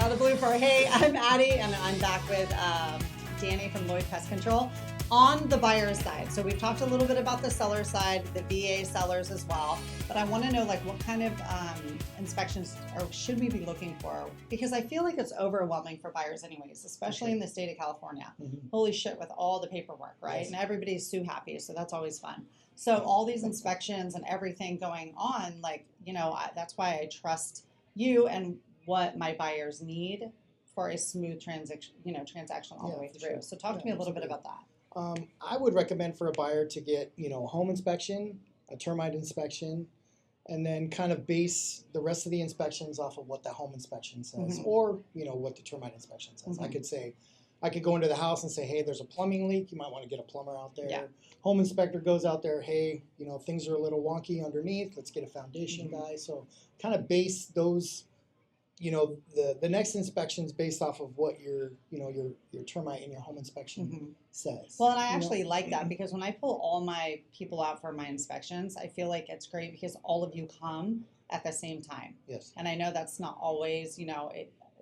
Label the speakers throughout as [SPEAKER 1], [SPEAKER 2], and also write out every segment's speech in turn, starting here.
[SPEAKER 1] Another blooper. Hey, I'm Addie, and I'm back with Danny from Lloyd Pest Control on the buyer side. So we've talked a little bit about the seller side, the VA sellers as well, but I want to know like what kind of inspections or should we be looking for? Because I feel like it's overwhelming for buyers anyways, especially in the state of California. Holy shit, with all the paperwork, right? And everybody's so happy, so that's always fun. So all these inspections and everything going on, like, you know, that's why I trust you and what my buyers need for a smooth transaction, transaction all the way through. Sure. So talk to me a little bit about that.
[SPEAKER 2] I would recommend for a buyer to get, a home inspection, a termite inspection, and then kind of base the rest of the inspections off of what the home inspection says, or, what the termite inspection says. I could go into the house and say, hey, there's a plumbing leak. You might want to get a plumber out there. Yeah. Home inspector goes out there, hey, things are a little wonky underneath. Let's get a foundation guy. So kind of base those, the next inspections based off of what your termite and your home inspection says.
[SPEAKER 1] Well, and I actually like that because when I pull all my people out for my inspections, I feel like it's great because all of you come at the same time.
[SPEAKER 2] Yes.
[SPEAKER 1] And I know that's not always,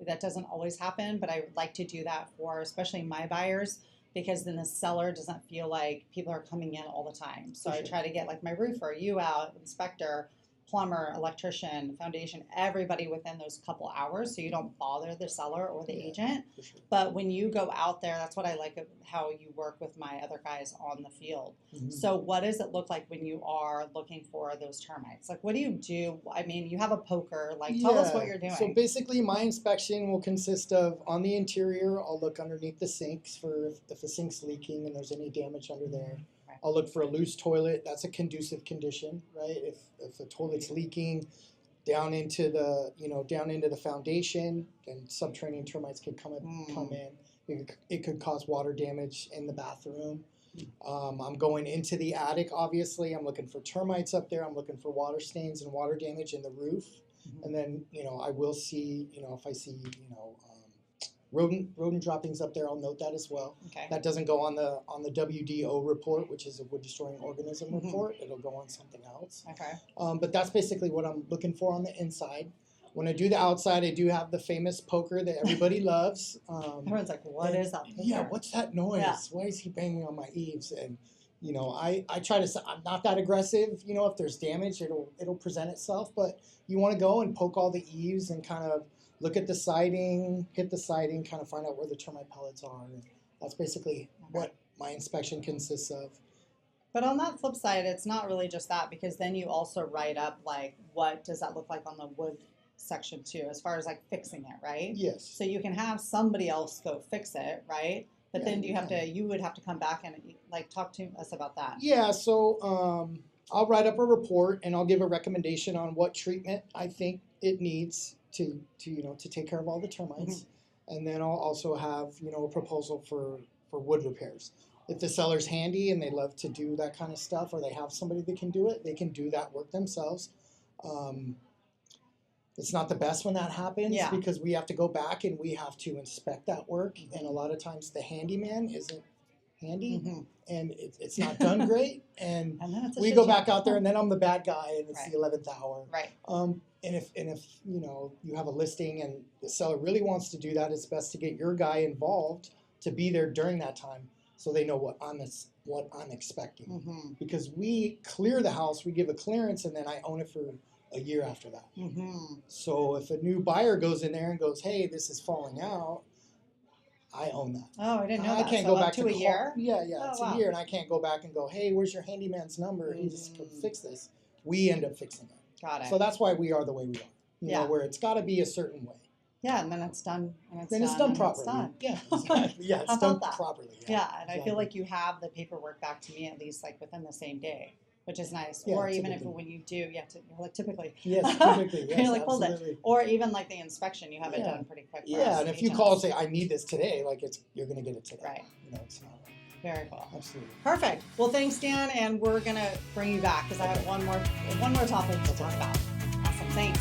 [SPEAKER 1] that doesn't always happen, but I would like to do that for especially my buyers because then the seller doesn't feel like people are coming in all the time. So I try to get like my roofer, you out, inspector, plumber, electrician, foundation, everybody within those couple hours so you don't bother the seller or the agent. Sure. But when you go out there, that's what I like of how you work with my other guys on the field. So what does it look like when you are looking for those termites? Like what do you do? I mean, you have a poker, like tell us what you're doing.
[SPEAKER 2] So basically my inspection will consist of on the interior, I'll look underneath the sinks for if the sink's leaking and there's any damage under there. I'll look for a loose toilet. That's a conducive condition, right? If the toilet's leaking down into the foundation, then subterranean termites could come in. It could cause water damage in the bathroom. I'm going into the attic, obviously. I'm looking for termites up there. I'm looking for water stains and water damage in the roof. And then, I will see, if I see, rodent droppings up there, I'll note that as well.
[SPEAKER 1] Okay.
[SPEAKER 2] That doesn't go on the WDO report, which is a wood destroying organism report. It'll go on something else.
[SPEAKER 1] Okay.
[SPEAKER 2] But that's basically what I'm looking for on the inside. When I do the outside, I do have the famous poker that everybody loves.
[SPEAKER 1] Everyone's like, what is that poker?
[SPEAKER 2] Yeah, what's that noise?
[SPEAKER 1] Yeah.
[SPEAKER 2] Why is he banging on my eaves? And I try to. I'm not that aggressive. If there's damage, it'll present itself. But you want to go and poke all the eaves and kind of look at the siding, hit the siding, kind of find out where the termite pellets are. And that's basically what my inspection consists of.
[SPEAKER 1] But on that flip side, it's not really just that because then you also write up like what does that look like on the wood section too, as far as like fixing it, right?
[SPEAKER 2] Yes.
[SPEAKER 1] So you can have somebody else go fix it, right? But then you would have to come back and like talk to us about that.
[SPEAKER 2] Yeah. So I'll write up a report and I'll give a recommendation on what treatment I think it needs to take care of all the termites. And then I'll also have, a proposal for wood repairs. If the seller's handy and they love to do that kind of stuff or they have somebody that can do it, they can do that work themselves. It's not the best when that happens because we have to go back and we have to inspect that work. And a lot of times the handyman isn't handy and it's not done great. And we go back out there and then I'm the bad guy and it's the 11th hour.
[SPEAKER 1] Right.
[SPEAKER 2] And if you have a listing and the seller really wants to do that, it's best to get your guy involved to be there during that time so they know what I'm expecting. Because we clear the house, we give a clearance, and then I own it for a year after that. So if a new buyer goes in there and goes, hey, this is falling out, I own that.
[SPEAKER 1] Oh, I didn't know that.
[SPEAKER 2] I can't go back
[SPEAKER 1] to a year?
[SPEAKER 2] Yeah, it's a year, and I can't go back and go, hey, where's your handyman's number? He just could fix this. We end up fixing it.
[SPEAKER 1] Got it.
[SPEAKER 2] So that's why we are the way we are. You know, where it's got to be a certain way.
[SPEAKER 1] Yeah, and then it's done.
[SPEAKER 2] And it's done properly.
[SPEAKER 1] It's done.
[SPEAKER 2] Yeah, exactly. Yeah, it's done properly.
[SPEAKER 1] Yeah, and I feel like you have the paperwork back to me at least like within the same day, which is nice. Yeah, or even if when you do, like typically.
[SPEAKER 2] Yes, typically. Yes,
[SPEAKER 1] you're like, hold it. Or even like the inspection, you have it done pretty quick.
[SPEAKER 2] Yeah, and if you call and say, I need this today, like you're going to get it today.
[SPEAKER 1] Right.
[SPEAKER 2] It's not.
[SPEAKER 1] Very cool.
[SPEAKER 2] Absolutely.
[SPEAKER 1] Perfect. Well, thanks, Dan, and we're going to bring you back because I have one more topic to talk about. Awesome. Thanks.